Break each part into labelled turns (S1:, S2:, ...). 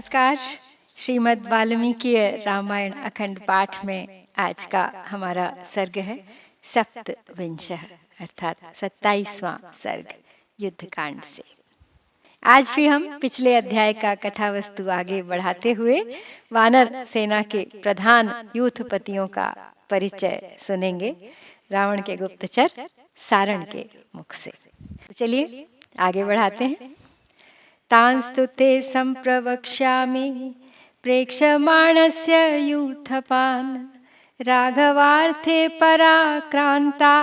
S1: नमस्कार। श्रीमद् वाल्मीकि रामायण अखंड पाठ में आज का हमारा सर्ग है सप्तविंशः अर्थात 27वां सर्ग युद्धकांड से। आज भी हम पिछले अध्याय का कथा वस्तु आगे बढ़ाते हुए वानर सेना के प्रधान यूथपतियों का परिचय सुनेंगे रावण के गुप्तचर सारण के मुख से। चलिए आगे बढ़ाते हैं। तांस्तु ते संप्रवक्ष्यामि प्रेक्षमाणस्य यूथपान् राघवार्थे पराक्रान्ता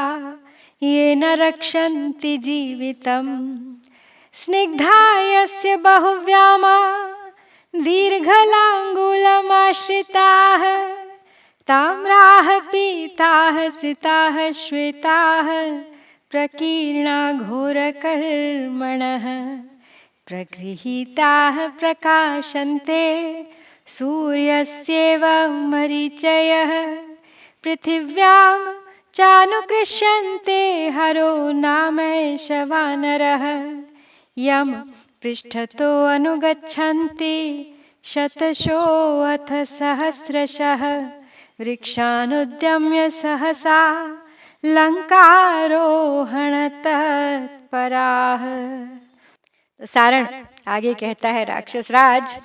S1: येन रक्षन्ति जीवितम्। स्निग्धा यस्य बहुव्यामा दीर्घलाङ्गुलमाश्रिताः ताम्राः पीताः सिताः श्वेताः प्रकीर्णा घोरकर्मणः प्रगृहीताः प्रकाशन्ते सूर्यस्येव मरीचयः पृथिव्यां चानुकृष्यन्ते हरो नामैष वानरः यं पृष्ठतो अनुगच्छन्ति शतशोऽथ सहस्रशः वृक्षानुद्यम्य सहसा लंकारोहणतत्पराः। सारण आगे कहता है, राक्षस राज,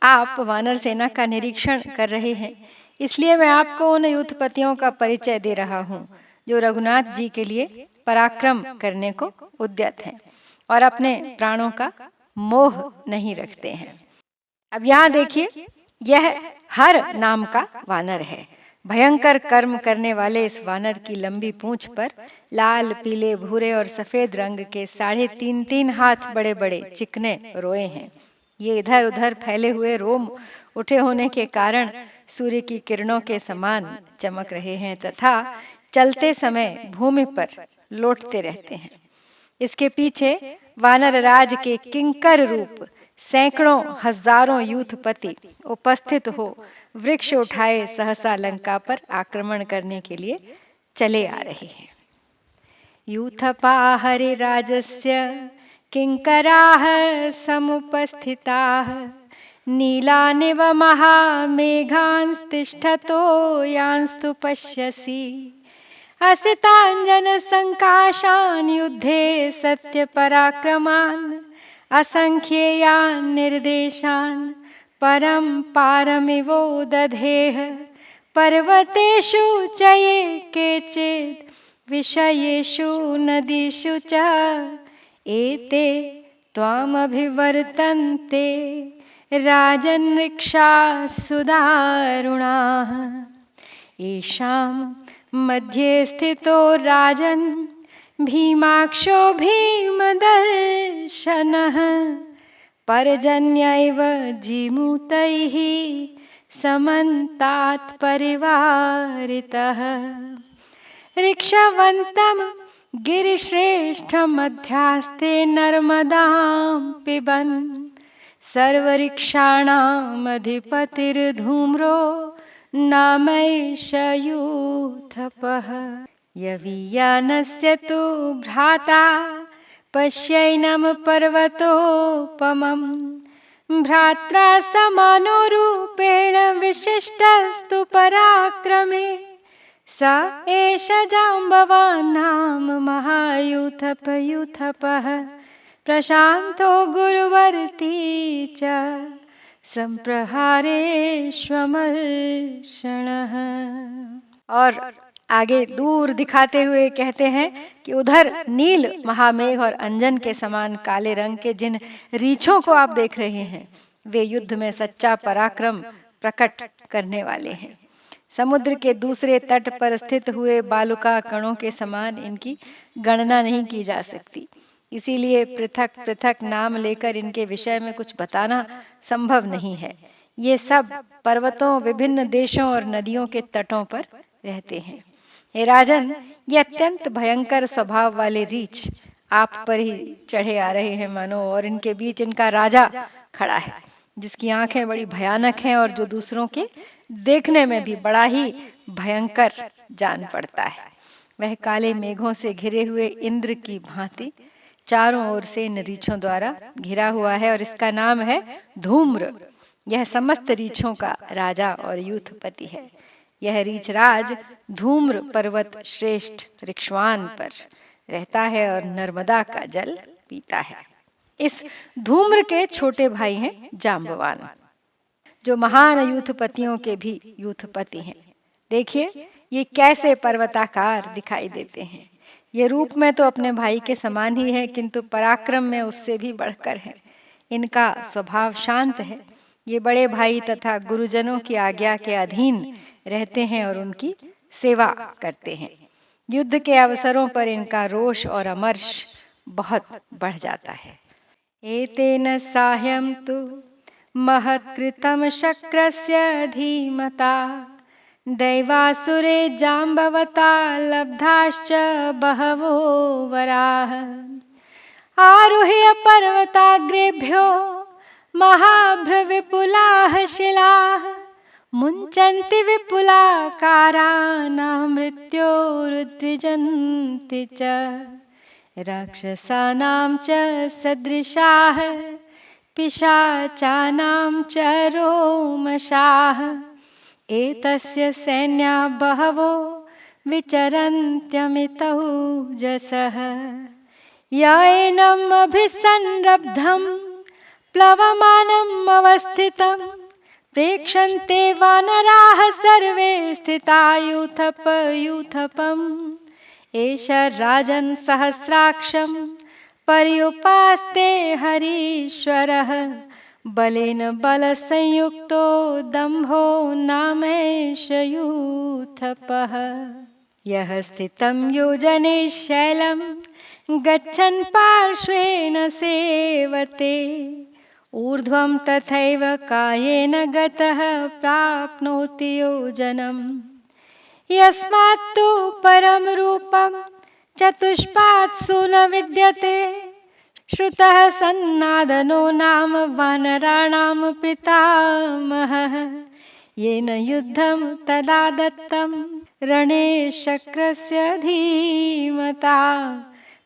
S1: आप वानर सेना का निरीक्षण कर रहे हैं, इसलिए मैं आपको उन यूथपतियों का परिचय दे रहा हूँ जो रघुनाथ जी के लिए पराक्रम करने को उद्यत हैं और अपने प्राणों का मोह नहीं रखते हैं। अब यहाँ देखिए, यह हर नाम का वानर है। भयंकर कर्म करने वाले इस वानर की लंबी पूंछ पर लाल, पीले, भूरे और सफेद रंग के 3.5 हाथ बड़े बड़े चिकने रोए हैं। ये इधर उधर फैले हुए रोम उठे होने के कारण सूर्य की किरणों के समान चमक रहे हैं तथा चलते समय भूमि पर लौटते रहते हैं। इसके पीछे वानर राज के किंकर रूप सैकड़ों हजारों यूथपति उपस्थित हो वृक्ष उठाए सहसा लंका पर आक्रमण करने के लिए चले आ रहे हैं। यूथपा हरिराजस्य किंकराः समुपस्थिताः नीलानिव महामेघांस्तिष्ठतो यांस्तु पश्यसि असिताञ्जन संकाशान् युद्धे सत्यपराक्रमान् असंख्येयान् निर्देशान् परं पारमिवो दधेः पर्वतेषु च ये केचित् विषयेषु नदीषु च एते त्वामभिवर्तन्ते राजन्वृक्षाः सुदारुणाः। येषां मध्ये स्थितो राजन् भीमाक्षो भीमदर्शनः पर्जन्यैव जीमूतैः समन्तात् परिवारितः। ऋक्षवन्तं गिरिश्रेष्ठमध्यास्ते नर्मदां पिबन् सर्वऋक्षाणामधिपतिर्धूम्रो नामैष यूथपः। यवीयानस्य तु भ्राता पश्यैनं पर्वतोपमं भ्रात्रा समानो रूपेण विशिष्टस्तु पराक्रमे स एष जाम्बवान् नाम महायूथपः प्रशान्तो गुरुवर्ती च संप्रहारेष्वमर्षणः। और आगे दूर दिखाते हुए कहते हैं कि उधर नील महामेघ और अंजन के समान काले रंग के जिन रीछों को आप देख रहे हैं, वे युद्ध में सच्चा पराक्रम प्रकट करने वाले हैं। समुद्र के दूसरे तट पर स्थित हुए बालुका कणों के समान इनकी गणना नहीं की जा सकती, इसीलिए पृथक पृथक नाम लेकर इनके विषय में कुछ बताना संभव नहीं है। ये सब पर्वतों, विभिन्न देशों और नदियों के तटों पर रहते हैं। हे राजन, ये अत्यंत भयंकर स्वभाव वाले रीछ आप पर ही चढ़े आ रहे हैं मानो, और इनके बीच इनका राजा खड़ा है जिसकी आंखें बड़ी भयानक हैं और जो दूसरों के देखने में भी बड़ा ही भयंकर जान पड़ता है। वह काले मेघों से घिरे हुए इंद्र की भांति चारों ओर से इन रीछों द्वारा घिरा हुआ है और इसका नाम है धूम्र। यह समस्त रीछों का राजा और यूथपति है। यह रीछराज धूम्र पर्वत श्रेष्ठ ऋक्ष्वान पर रहता है और नर्मदा का जल पीता है। इस धूम्र के छोटे भाई हैं जाम्बवान, जो महान यूथपतियों के भी यूथपति हैं। देखिए ये कैसे पर्वताकार दिखाई देते हैं। ये रूप में तो अपने भाई के समान ही है, किंतु पराक्रम में उससे भी बढ़कर है। इनका स्वभाव शांत है। ये बड़े भाई तथा गुरुजनों की आज्ञा के अधीन रहते हैं और उनकी सेवा करते हैं। युद्ध के अवसरों पर इनका रोष और अमर्ष बहुत बढ़ जाता है। एतेन साह्यं तु महत्कृतं शक्रस्य धीमता दैवासुरे जाम्बवता लब्धाश्च बहवो वराः आरुह्य पर्वताग्रेभ्यो महाभ्रविपुलाः शिलाः मुञ्चन्ति विपुलाकाराणां मृत्योरुद्विजन्ति च राक्षसानां च सदृशाः पिशाचानां च रोमशाः एतस्य सैन्या बहवो विचरन्त्यमितौजसः यैनम् अभिसंरब्धं प्लवमानम् अवस्थितं प्रेक्षन्ते वानराः सर्वे स्थिता यूथपम् एष राजन् सहस्राक्षं पर्युपास्ते हरीश्वरः बलेन बलसंयुक्तो दम्भो नामैष यूथपः यः स्थितं योजने शैलं गच्छन् पार्श्वेन सेवते ऊर्ध्वं तथैव कायेन गतः प्राप्नोति योजनम् यस्मात्तु परं रूपं चतुष्पात्सु न विद्यते श्रुतः सन्नादनो नाम वानराणां पितामहः येन युद्धं तदा दत्तं रणे शक्रस्य धीमता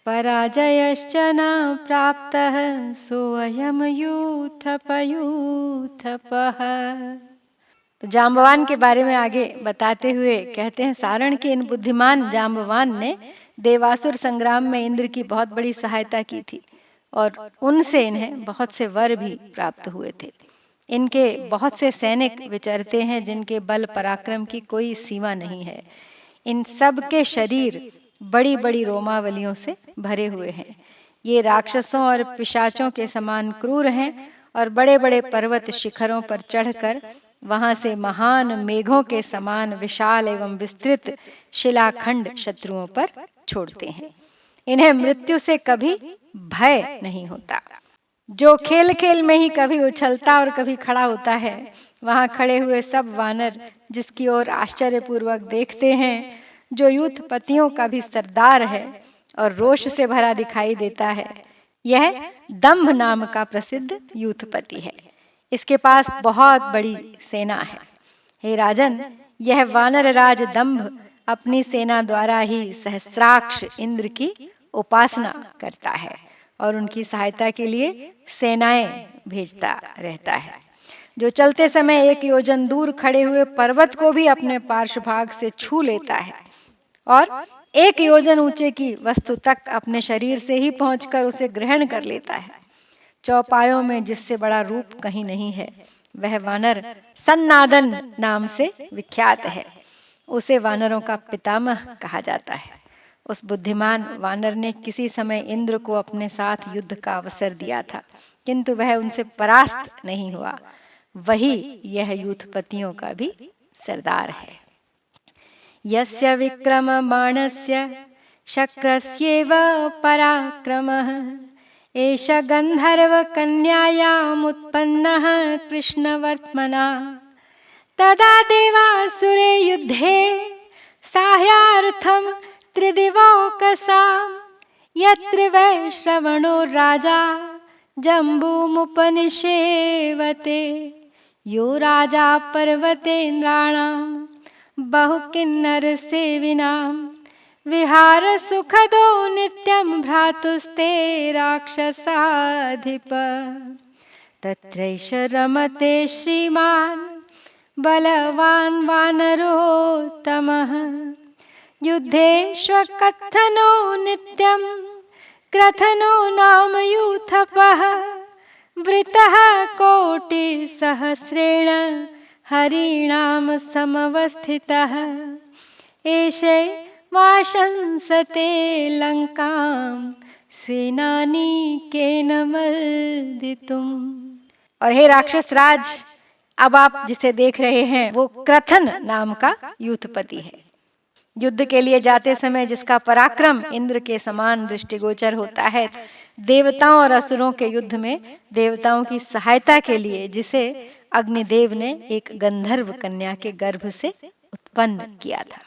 S1: पराजयश्च न प्राप्तः सोऽयं यूथपः। तो जाम्बवान के बारे में आगे बताते हुए कहते हैं, सारण के इन बुद्धिमान जाम्बवान ने देवासुर संग्राम में इंद्र की बहुत बड़ी सहायता की थी और उनसे इन्हें बहुत से वर भी प्राप्त हुए थे। इनके बहुत से सैनिक विचरते हैं जिनके बल पराक्रम की कोई सीमा नहीं है। इन सब के शरीर बड़ी बड़ी रोमावलियों से भरे हुए हैं। ये राक्षसों और पिशाचों के समान क्रूर हैं और बड़े बड़े पर्वत शिखरों पर चढ़कर वहां से महान मेघों के समान विशाल एवं विस्तृत शिलाखंड शत्रुओं पर छोड़ते हैं। इन्हें मृत्यु से कभी भय नहीं होता। जो खेल खेल में ही कभी उछलता और कभी खड़ा होता है, वहां खड़े हुए सब वानर जिसकी ओर आश्चर्यपूर्वक देखते हैं, जो यूथपतियों का भी सरदार है और रोष से भरा दिखाई देता है, यह दंभ नाम का प्रसिद्ध यूथपति है। इसके पास बहुत बड़ी सेना है। हे राजन, यह वानर राज दंभ अपनी सेना द्वारा ही सहस्राक्ष इंद्र की उपासना करता है और उनकी सहायता के लिए सेनाएं भेजता रहता है। जो चलते समय एक योजन दूर खड़े हुए पर्वत को भी अपने पार्श्वभाग से छू लेता है और एक योजन ऊंचे की वस्तु तक अपने शरीर से ही पहुंचकर उसे ग्रहण कर लेता है। चौपायों में जिससे बड़ा रूप कहीं नहीं है, वह वानर सन्नादन नाम से विख्यात है। उसे वानरों का पितामह कहा जाता है। उस बुद्धिमान वानर ने किसी समय इंद्र को अपने साथ युद्ध का अवसर दिया था, किंतु वह उनसे परास्त नहीं हुआ। वही यह यूथपतियों का भी सरदार है। यस्य विक्रममाणस्य शक्रस्येव पराक्रमः एष गन्धर्वकन्यायामुत्पन्नः कृष्णवर्त्मना तदा देवासुरे युद्धे साह्यार्थं त्रिदिवौकसां यत्र वै श्रवणो राजा जम्बूमुपनिषेवते यो राजा पर्वतेन्द्राणां बहुकिन्नरसेविनां विहार सुखदो नित्यं भ्रातुस्ते राक्षसाधिप तत्रैष रमते श्रीमान् बलवान् वानरोत्तमः। युद्धेष्वकथनो नित्यं क्रथनो नाम यूथपः। वृतः कोटिसहस्रेण हरिणां समवस्थितः। एषे वाशंसते लंकां स्वेनानीकेन मर्दितुम्। और हे राक्षस राज, अब आप जिसे देख रहे हैं वो क्रथन नाम का यूथपति है। युद्ध के लिए जाते समय जिसका पराक्रम इंद्र के समान दृष्टिगोचर होता है, देवताओं और असुरों के युद्ध में देवताओं की सहायता के लिए जिसे अग्निदेव ने एक गंधर्व कन्या के गर्भ से उत्पन्न किया था।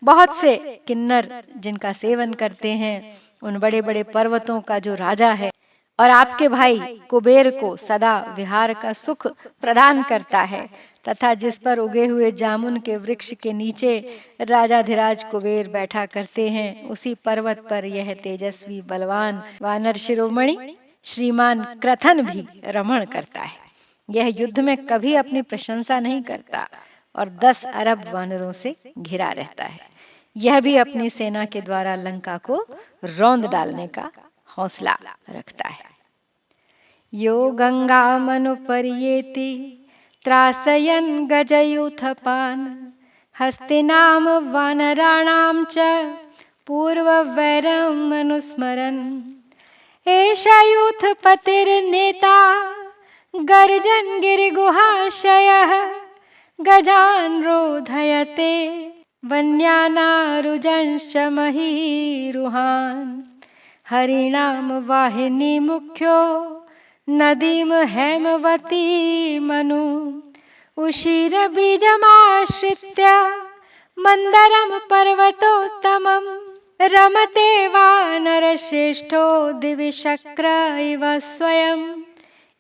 S1: बहुत से किन्नर जिनका सेवन करते हैं, उन बड़े बड़े पर्वतों का जो राजा है और आपके भाई कुबेर को सदा विहार का सुख प्रदान करता है, तथा जिस पर उगे हुए जामुन के वृक्ष के नीचे राजाधिराज कुबेर बैठा करते हैं, उसी पर्वत पर यह तेजस्वी बलवान वानर शिरोमणि श्रीमान क्रथन भी रमण करता है। यह युद्ध में कभी अपनी प्रशंसा नहीं करता और 10 अरब वानरों से घिरा रहता है। यह भी अपनी सेना के द्वारा लंका को रौंद डालने का हौसला रखता है। यो गंगामनुपर्येति त्रासयन् गजयूथपान्। हस्तिनाम वानराणां च पूर्ववैरम् अनुस्मरन्। एषा यूथपतिर्नेता गर्जन् गिरिगुहाशयः। गजान् रोधयते वन्यानारुजंश्च महीरुहान्। हरिणां वाहिनी मुख्यो नदीं हेमवती मनु। उशीरबीजमाश्रित्य मन्दरं पर्वतोत्तमं। रमते वानरश्रेष्ठो दिवि शक्र इव स्वयं।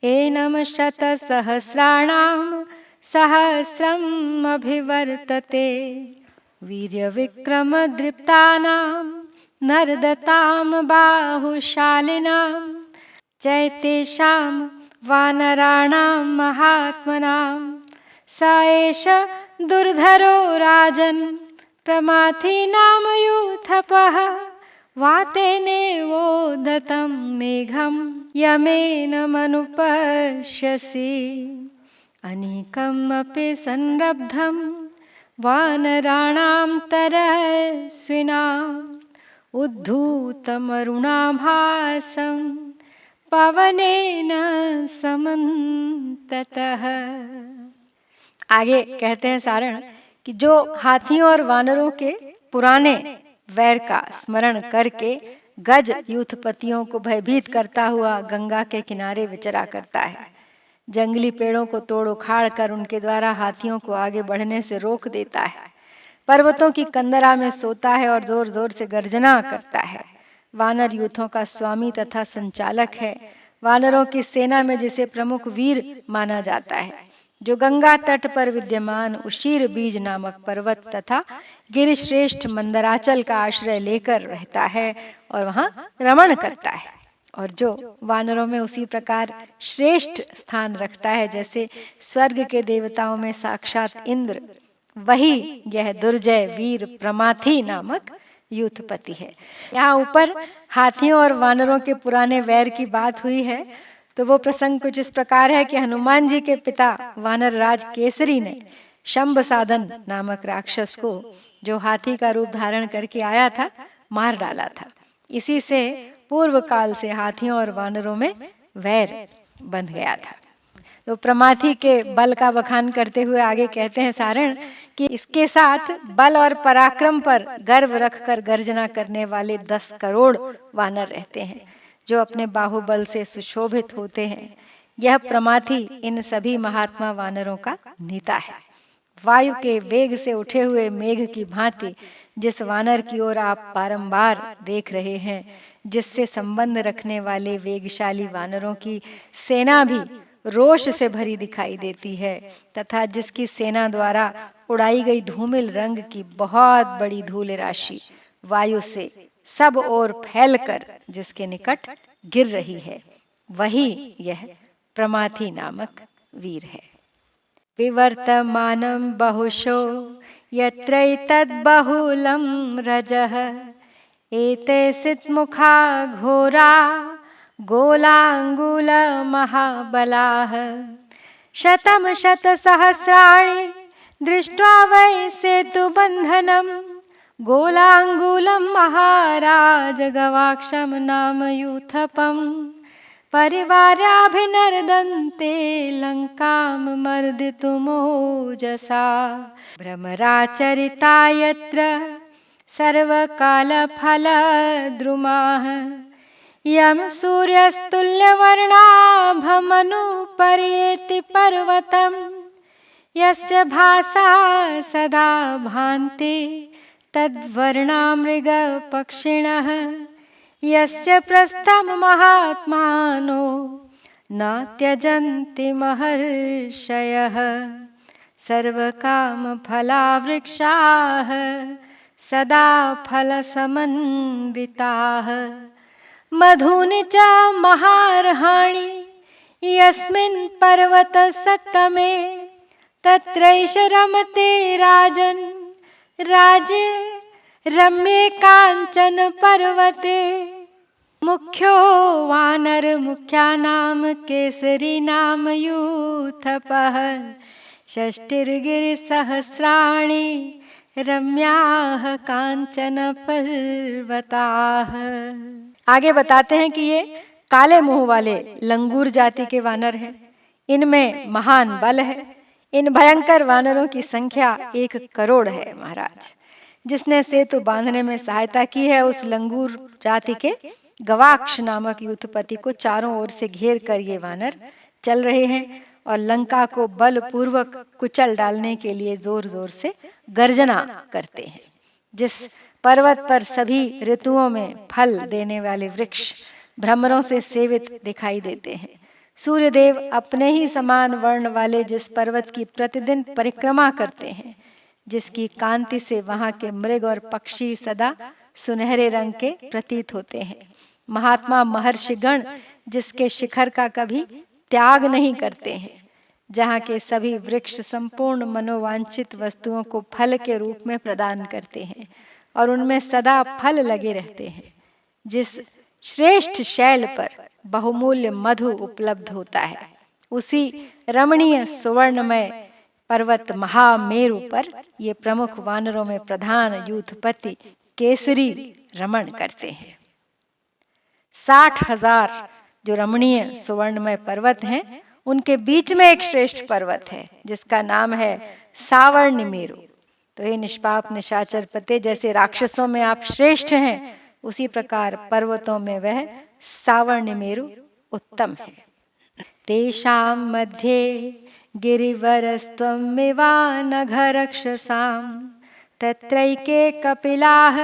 S1: एनं शतसहस्राणां सहस्रम् अभिवर्तते। वीर्यविक्रमदृप्तानां नर्दतां बाहुशालिनां। चैतेषां वानराणां महात्मनां। स एष दुर्धरो राजन् प्रमाथीनां यूथपः। वातेनेवोदतं मेघं यमेन मनुपश्यसि। अनीकम् अपि संरब्धं वानराणां तरस्विनाम्। उद्धूतमरुणाभासं पवनेन समन्ततः। आगे कहते हैं सारण कि जो हाथियों और वानरों के पुराने वैर का स्मरण करके गज यूथपतियों को भयभीत करता हुआ गंगा के किनारे विचरा करता है, जंगली पेड़ों को तोड़ उखाड़ कर उनके द्वारा हाथियों को आगे बढ़ने से रोक देता है, पर्वतों की कंदरा में सोता है और जोर जोर से गर्जना करता है। वानर यूथों का स्वामी तथा संचालक है। वानरों की सेना में जिसे प्रमुख वीर माना जाता है, जो गंगा तट पर विद्यमान उशीर बीज नामक पर्वत तथा गिरिश्रेष्ठ मंदराचल का आश्रय लेकर रहता है और वहां रमण करता है, और जो वानरों में उसी प्रकार श्रेष्ठ स्थान रखता है जैसे स्वर्ग के देवताओं में साक्षात इंद्र, वही यह दुर्जय वीर प्रमाथी नामक यूथपति है। यहाँ ऊपर हाथियों और वानरों के पुराने वैर की बात हुई है, तो वो प्रसंग कुछ इस प्रकार है कि हनुमान जी के पिता वानर राज केसरी ने शंभ साधन नामक राक्षस को, जो हाथी का रूप धारण करके आया था, मार डाला था। इसी से पूर्व काल से हाथियों और वानरों में वैर बंध गया था। तो प्रमाथी के बल का बखान करते हुए आगे कहते हैं सारण कि इसके साथ बल और पराक्रम पर गर्व रखकर गर्जना करने वाले 10 करोड़ वानर रहते हैं, जो अपने बाहुबल से सुशोभित होते हैं। यह प्रमाथी इन सभी महात्मा वानरों का नेता है। वायु के वेग से उठे हुए मेघ की भांति जिस वानर की ओर आप बारंबार देख रहे हैं, जिससे संबंध रखने वाले वेगशाली वानरों की सेना भी रोष से भरी दिखाई देती है, तथा जिसकी सेना द्वारा उड़ाई गई धूमिल रंग की बहुत बड़ी धूल राशि वायु से सब ओर फैलकर जिसके निकट गिर रही है, वही यह प्रमाथि नामक वीर है। विवर्तमानं बहुशो यत्रैतद्बहुलं रजः एते सितमुखा घोरा गोलाङ्गुलमहाबलाः शतं शतसहस्राणि दृष्ट्वा वै सेतुबन्धनं गोलाङ्गुलं महाराज गवाक्षं नाम यूथपम् परिवाराभिनर्दन्ते लङ्कां मर्दितुमोजसा भ्रमराचरिता यत्र सर्वकालफलद्रुमाः यं सूर्यस्तुल्यवर्णाभमनुपर्येति पर्वतं यस्य भासा सदा भान्ति तद्वर्णा मृगपक्षिणः यस्य प्रस्थं महात्मानो न त्यजन्ति महर्षयः सर्वकामफलावृक्षाः सदा फलसमन्विताः मधूनि च महार्हाणि यस्मिन् पर्वतसत्तमे तत्रैष रमते राजन् राज्ये रम्ये काञ्चन पर्वते मुख्यो वानर मुख्यानां केसरी नाम यूथपः षष्टिर्गिरिसहस्राणि रम्याः कांचन पर्वताः। आगे बताते हैं कि ये काले मुंह वाले लंगूर जाति के वानर हैं। इनमें महान बल है। इन भयंकर वानरों की संख्या 1 करोड़ है महाराज। जिसने सेतु बांधने में सहायता की है उस लंगूर जाति के गवाक्ष नामक यूथपति को चारों ओर से घेर कर ये वानर चल रहे हैं और लंका को बलपूर्वक कुचल डालने के लिए जोर जोर से गर्जना करते हैं। जिस पर्वत पर सभी ऋतुओं में फल देने वाले वृक्ष भ्रमरों से सेवित दिखाई देते हैं, सूर्यदेव अपने ही समान वर्ण वाले जिस पर्वत की प्रतिदिन परिक्रमा करते हैं, जिसकी कांति से वहां के मृग और पक्षी सदा सुनहरे रंग के प्रतीत होते हैं, महात्मा महर्षिगण जिसके शिखर का कभी त्याग नहीं करते हैं, जहाँ के सभी वृक्ष संपूर्ण मनोवांछित वस्तुओं को फल के रूप में प्रदान करते हैं और उनमें सदा फल लगे रहते हैं, जिस श्रेष्ठ शैल पर बहुमूल्य मधु उपलब्ध होता है, उसी रमणीय सुवर्णमय पर्वत महामेरु पर ये प्रमुख वानरों में प्रधान यूथपति केसरी रमण करते हैं। 60,000 जो रमणीय सुवर्णमय पर्वत हैं, उनके बीच में एक श्रेष्ठ पर्वत है जिसका नाम है सावर्ण मेरु। तो ये निष्पाप निशाचर पते, जैसे राक्षसों में आप श्रेष्ठ हैं, उसी प्रकार पर्वतों में वह सावर्ण मेरु उत्तम है। तेषां मध्ये गिरिवरस्त्वमिवानघरक्षसां तत्रैके कपिलाः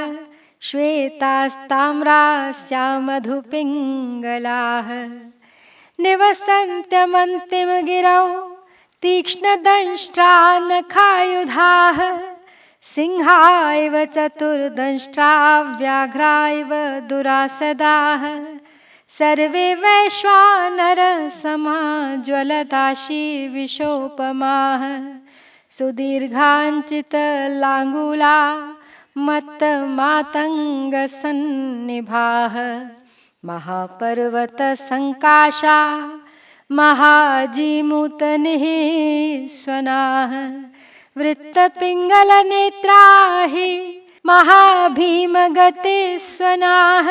S1: श्वेतास्ताम्रास्यामधुपिङ्गलाः निवसन्त्यमन्तिमगिरौ तीक्ष्णदंष्ट्रा नखायुधाः सिंहा इव चतुर्दंष्ट्रा व्याघ्रा इव दुरासदाः सर्वे वैश्वानर समा ज्वलदाशी विशोपमाः सुदीर्घाञ्चितलाङ्गुला मत्तमातङ्गसन्निभाः महापर्वतसङ्काशा महाजीमूतनिः स्वनाः वृत्तपिङ्गलनेत्रा हि महाभीमगते स्वनाः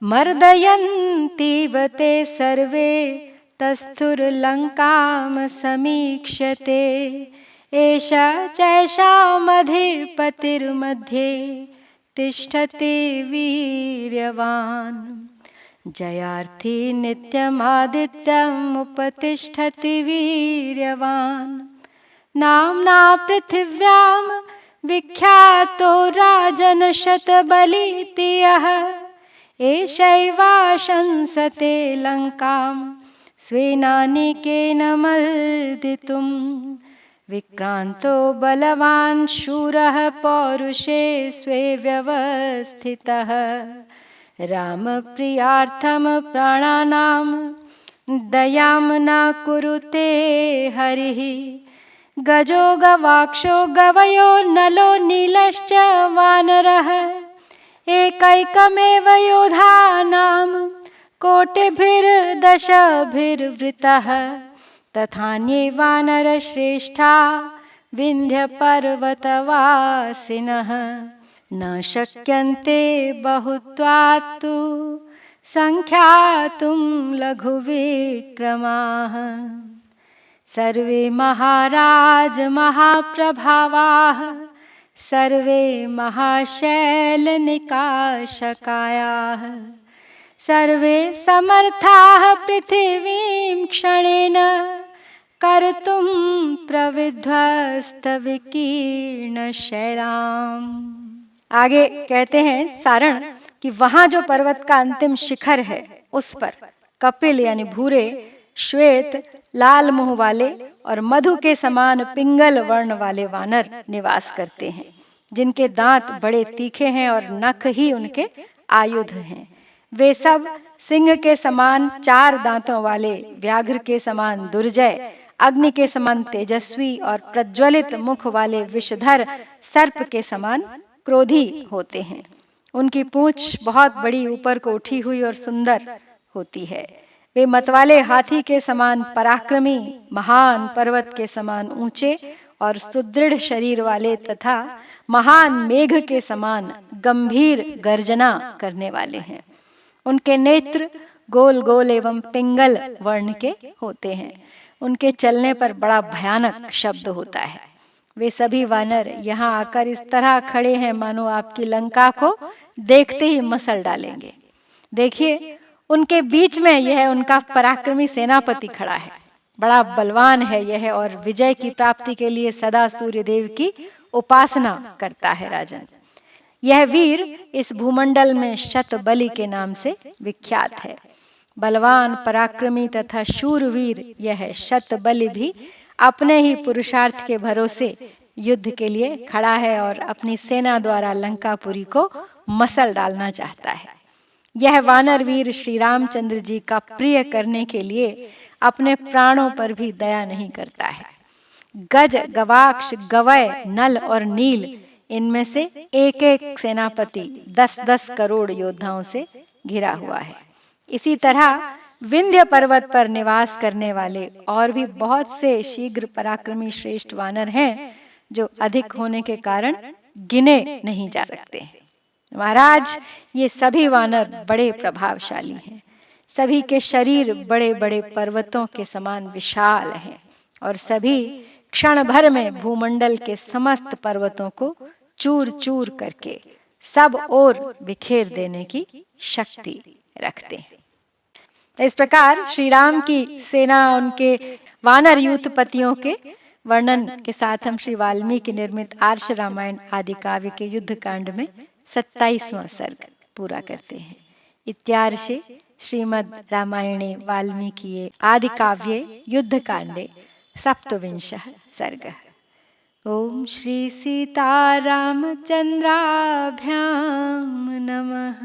S1: मर्दयन्तीव ते सर्वे तस्थुर्लङ्कां समीक्ष्यते एषा चैषामधिपतिर्मध्ये तिष्ठति वीर्यवान् जयार्थी नित्यमादित्यमुपतिष्ठति वीर्यवान् नाम्ना पृथिव्यां विख्यातो राजन् शतबलीति यः एषैवाशंसते लङ्कां स्वेनानिकेन मर्दितुम् विक्रान्तो बलवान् शूरः पौरुषे स्वे व्यवस्थितः रामप्रियार्थं प्राणानां दयां न कुरुते हरिः गजो गवाक्षो गवयो नलो नीलश्च वानरः एकैकमेव योधानां कोटिभिर्दशभिर्वृतः तथान्ये वानरश्रेष्ठा विन्ध्यपर्वतवासिनः न शक्यन्ते बहुत्वात्तु संख्यातुं लघुविक्रमाः सर्वे महाराज महाप्रभावाः सर्वे महाशैलनिकाशकायाः सर्वे समर्थाः पृथिवीं क्षणेन कर्तुं प्रविध्वस्तविकीर्णशैलाम्। आगे कहते हैं सारण कि वहां जो पर्वत का अंतिम शिखर है उस पर कपिल यानी भूरे, श्वेत, लाल मुंह वाले और मधु के समान पिंगल वर्ण वाले वानर निवास करते हैं, जिनके दांत बड़े तीखे हैं और नख ही उनके आयुध हैं। वे सब सिंह के समान 4 दांतों वाले, व्याघ्र के समान दुर्जय, अग्नि के समान तेजस्वी और प्रज्वलित मुख वाले विषधर सर्प के समान क्रोधी होते हैं। उनकी पूंछ बहुत बड़ी ऊपर को उठी हुई और सुंदर होती है। वे मतवाले हाथी के समान पराक्रमी, महान पर्वत के समान ऊंचे और सुदृढ़ शरीर वाले तथा महान मेघ के समान गंभीर गर्जना करने वाले हैं। उनके नेत्र गोल गोल एवं पिंगल वर्ण के होते हैं। उनके चलने पर बड़ा भयानक शब्द होता है। वे सभी वानर यहाँ आकर इस तरह खड़े हैं मानो आपकी लंका को देखते ही मसल डालेंगे। देखिए, उनके बीच में यह उनका पराक्रमी सेनापति खड़ा है। बड़ा बलवान है यह और विजय की प्राप्ति के लिए सदा सूर्य देव की उपासना करता है। राजन, यह वीर इस भूमंडल में शतबली के नाम से विख्यात है। बलवान, पराक्रमी तथा शूरवीर यह शतबली भी अपने ही पुरुषार्थ के भरोसे युद्ध के लिए खड़ा है और अपनी सेना द्वारा लंकापुरी को मसल डालना चाहता है। यह वानर वीर श्री रामचंद्र जी का प्रिय करने के लिए अपने प्राणों पर भी दया नहीं करता है। गज, गवाक्ष, गवय, नल और नील, इनमें से एक एक सेनापति 10-10 करोड़ योद्धाओं से घिरा हुआ है। इसी तरह विंध्य पर्वत पर निवास करने वाले और भी बहुत से शीघ्र पराक्रमी श्रेष्ठ वानर हैं, जो अधिक होने के कारण गिने नहीं जा सकते। महाराज, ये सभी वानर बड़े प्रभावशाली हैं। सभी के शरीर बड़े बड़े पर्वतों के समान विशाल हैं और सभी क्षण भर में भूमंडल के समस्त पर्वतों को चूर चूर करके सब ओर बिखेर देने की शक्ति रखते हैं। इस प्रकार श्री राम की सेना, उनके वानर यूथपतियों के वर्णन के साथ हम श्री वाल्मीकि निर्मित आर्ष रामायण आदि काव्य के युद्ध कांड में 27वां सर्ग पूरा करते हैं। इत्यार्षे श्रीमद् रामायणे वाल्मीकिये आदि काव्ये युद्ध कांडे 27वां सर्गः। ओम श्री सीतारामचंद्राभ्यां नमः।